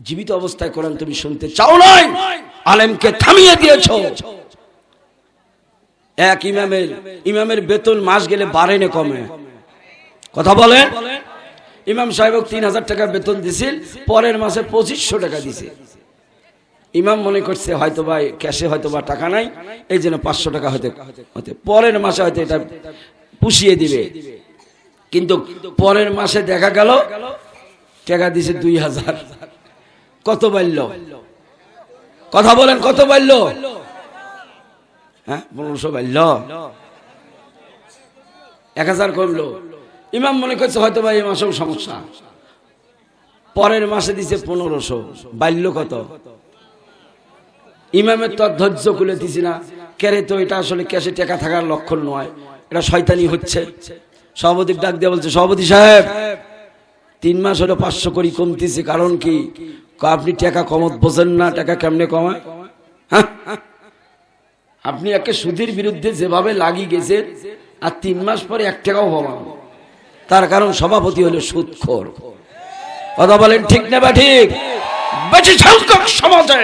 জীবিত অবস্থায় কোরআন তুমি শুনতে চাও নাই, আলেমকে থামিয়ে দিয়েছো। এক ইমামের বেতন মাস গেলে বাড়ে না কমে? কথা বলেন। ইমাম সাহেব 3000 টাকা বেতন দিছিল, পরের মাসে 2500 টাকা দিছে। ইমাম মনে করছে হয়তো বা ক্যাশে হয়তো বা টাকা নাই, এই জন্য 500 টাকা হতে পরের মাসে হয়তো এটা পুষিয়ে দিবে। কিন্তু পরের মাসে দেখা গেল টাকা দিছে 2000। কত বাড়ল? কথা বলেন, কত বাড়ল? হ্যাঁ, 1500 বাড়ল, 1000 করলো। ইমাম মনে করছে হয়তো বা এই মাসেও সমস্যা, পরের মাসে দিছে 1500, বাড়ল কত? ইমামের তো ধৈর্য খুলে দিছি না, কেরে তো এটা আসলে ক্যাশে টাকা থাকার লক্ষণ নয়, এটা শয়তানি হচ্ছে। সভাপতি ডাক দিয়ে বলছে, সভাপতি সাহেব 3 মাস হলো 500 করে কমতেছে, কারণ কি? আপনি টাকা কমত বোঝেন না, টাকা কেমনে কমায়? হ্যাঁ, আপনি একে সুদের বিরুদ্ধে যেভাবে লাগি গেছে, আর 3 মাস পরে 1 টাকাও পাবেন, তার কারণ সভাপতি হলো সুদখোর। কথা বলেন ঠিক না বা ঠিক? বেশি সংখ্যক সমাজে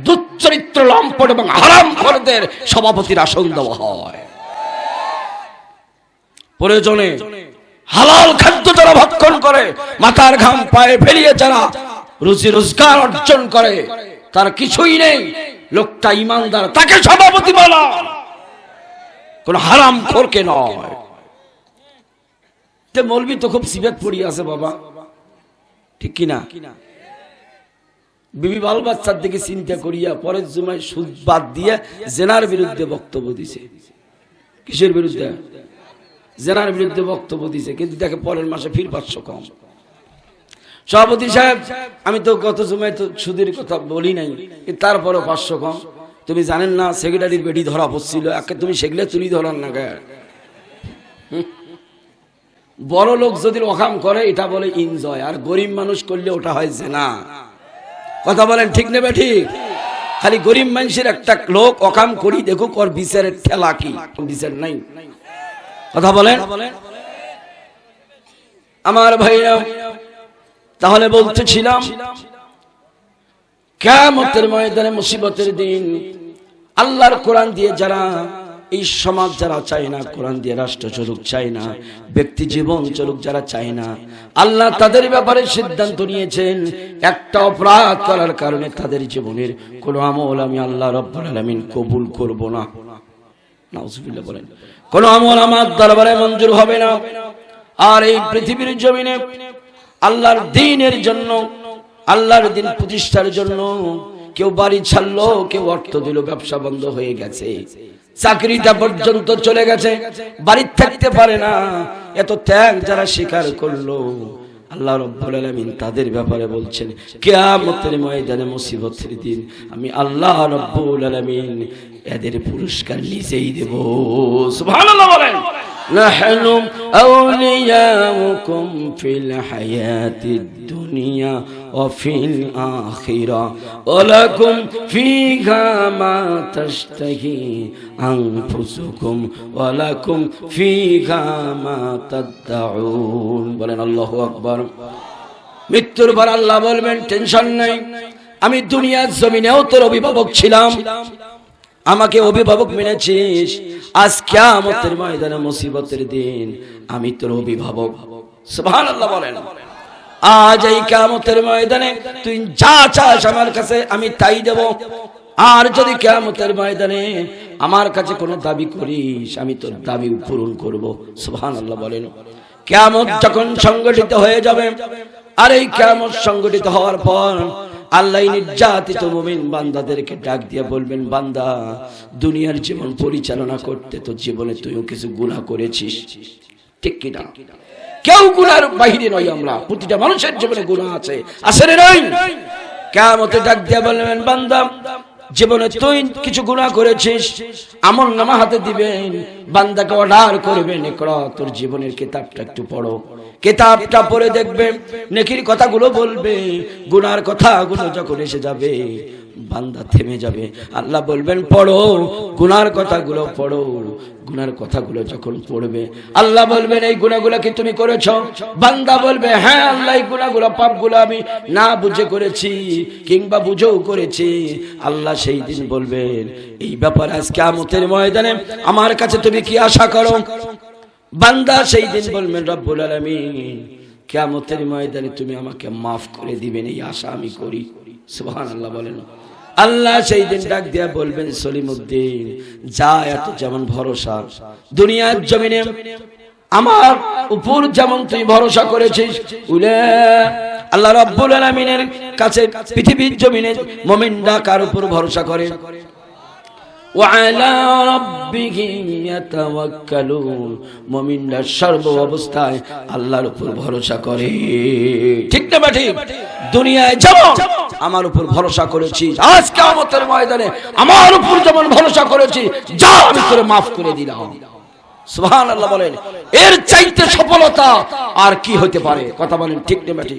দুশ্চরিত্র, লম্পট এবং হারামখোরদের সভাপতির আসন দেওয়া হয়। প্রয়োজনে হালাল খাদ্য যারা ভক্ষণ করে, মাথার ঘাম পায়ে ফেলিয়ে যারা রুজি রোজগার অর্জন করে, তার কিছুই নেই, লোকটা ইমানদার, তাকে সভাপতি বলা, কোন হারামখোরকে নয়। মৌলবি তো খুব সিবেত পড়িয়ে আছে বাবা, ঠিক কিনা? বিবি বাল বাচ্চার দিকে চিন্তা করিয়া পরের জুমায় সুদ বাদ দিয়ে জেনার বিরুদ্ধে বক্তব্য দিছে। কিসের বিরুদ্ধে? জেনার বিরুদ্ধে বক্তব্য দিছে, কিন্তু দেখে পরের মাসে ফির 500 কম। সভাপতি সাহেব, আমি তো গত জুমায় তো সুদের কথা বলি নাই, তারপরে 500 কম। তুমি জানেন না সেক্রেটারির বেটি ধরা পড়ছিল, একে তুমি সেগুলো তুলি ধরার না গে। বড় লোক যদি ওখাম করে এটা বলে এনজয়, আর গরিব মানুষ করলে ওটা হয় জেনা। কথা বলেন ঠিক নেবে ঠিক? খালি গরিব মানুষের একটা লোক অকাম করি দেখুক, ওর বিচারের ঠেলা কি? বিচার নাই। কথা বলেন আমার ভাইরা। তাহলে বলতেছিলাম, কিয়ামতের ময়দানে, মুসিবতের দিন, আল্লাহর কোরআন দিয়ে যারা এই সমাজ যারা চায় না, কোরআন দিয়ে রাষ্ট্র চলুক চায় না, ব্যক্তি জীবন চলুক যারা চায় না, আল্লাহ তাদের ব্যাপারে সিদ্ধান্ত নিয়েছেন একটা অপরাধ করার কারণে তাদের জীবনের কোন আমল আমি আল্লাহ রাব্বুল আলামিন কবুল করব না। নাউজুবিল্লাহ বলেন। কোন আমল আমার দরবারে মঞ্জুর হবে না। আর এই পৃথিবীর জমিনে আল্লাহর দ্বীনের জন্য, আল্লাহর দ্বীন প্রতিষ্ঠার জন্য কেউ বাড়ি ছাড়লো, কেউ অর্থ দিল, ব্যবসা বন্ধ হয়ে গেছে, চাকরিটা পর্যন্ত চলে গেছে, বাড়ি থাকতে পারে না, এত ত্যাগ যারা স্বীকার করলো, আল্লাহ রাব্বুল আলামিন তাদের ব্যাপারে বলছেন কিয়ামতের ময়দানে, মুসিবতের দিন আমি আল্লাহ রাব্বুল আলামিন এদের পুরস্কার নিজেই দেব। সুবহানাল্লাহ বলেন। নাহনু আউলিয়াউকুম ফিল হায়াতিদ দুনিয়া ওয়া ফিল আখিরা ওয়া লাকুম ফীহা মা তাশতাহি আনফুসুকুম ওয়া লাকুম ফীহা মা তাদউন। বলেন আল্লাহু আকবার। মৃত্যুর পর আল্লাহ বলবেন টেনশন নাই, আমি দুনিয়ার জমিনেও তোর অভিভাবক ছিলাম, আমাকে অভিভাবক মেনেছিস, আজ কিয়ামতের ময়দানে মুসিবতের দিন আমি তোর অভিভাবক। সুবহানাল্লাহ বলেন। আজ এই কিয়ামতের ময়দানে তুই যা চাস আমার কাছে আমি তাই দেব। আর যদি কিয়ামতের ময়দানে আমার কাছে কোনো দাবি করিস, আমি তোর দাবি পূরণ করব। সুবহানাল্লাহ বলেন। কিয়ামত যখন সংগঠিত হয়ে যাবে, আর এই কিয়ামত সংগঠিত হওয়ার পর আল্লাহ নির্যাতিত মুমিন বান্দাদেরকে ডাক দিয়ে বলবেন, বান্দা দুনিয়ার জীবন পরিচালনা করতে তো জীবনে তুইও কিছু গুনাহ করেছিস, ঠিক কি না? কেউ গুনার বাইরে নয়, আমরা প্রতিটা মানুষের জীবনে গুনাহ আছে, আছে রে নয়? কিয়ামতে ডাক দিয়ে বলবেন, বান্দা জীবনে তুই কিছু গুনাহ করেছিস, আমলনামা হাতে দিবেন, বান্দাকে অর্ডার করবেন, ইকরা তোর জীবনের কিতাবটা একটু পড়ো। কিতাবটা পড়ে দেখবে, নেকির কথাগুলো বলবে, গুনার কথাগুলো যখন এসে যাবে বান্দা থেমে যাবে। আল্লাহ বলবেন পড়ো, গুনার কথাগুলো পড়ো। গুনার কথাগুলো যখন পড়বে আল্লাহ বলবেন এই গুনাহগুলো কি তুমি করেছো? বান্দা বলবে হ্যাঁ আল্লাহ, এই গুনাহগুলো পাপগুলো আমি না বুঝে করেছি কিংবা বুঝেও করেছি। আল্লাহ সেই দিন বলবেন এই ব্যাপারে আজ কিয়ামতের ময়দানে আমার কাছে তুমি কি আশা করো? বান্দা সেই দিন বলবেন রব্বুল আলামিন কিয়ামতের ময়দানে তুমি আমাকে মাফ করে দিবেন, এই আশা আমি করি। সুবহানাল্লাহ বলেন। আল্লাহ সেই দিন ডাক দিয়া বলবেন সলিমউদ্দিন যা, এত যেমন ভরসা দুনিয়ার জমিনে আমার উপর যেমন তুই ভরসা করেছিস, আল্লাহ রাব্বুল আলামিনের কাছে পৃথিবীর জমিনে মুমিনরা কার উপর ভরসা করে? ওয়ালা রাব্বিহিম ইয়াতাওয়াক্কালুন, মুমিনরা সর্ব অবস্থায় আল্লাহর উপর ভরসা করে। ঠিক না ঠিক? দুনিয়ায় যেমন আমার উপর ভরসা করেছিস, আজ কিয়ামতের ময়দানে আমার উপর যেমন ভরসা করেছিস, যা আমি তোরে মাফ করে দিলাম। সুবহানাল্লাহ বলেন। এর চাইতে সফলতা আর কি হতে পারে? কথা বলেন ঠিক না ঠিক?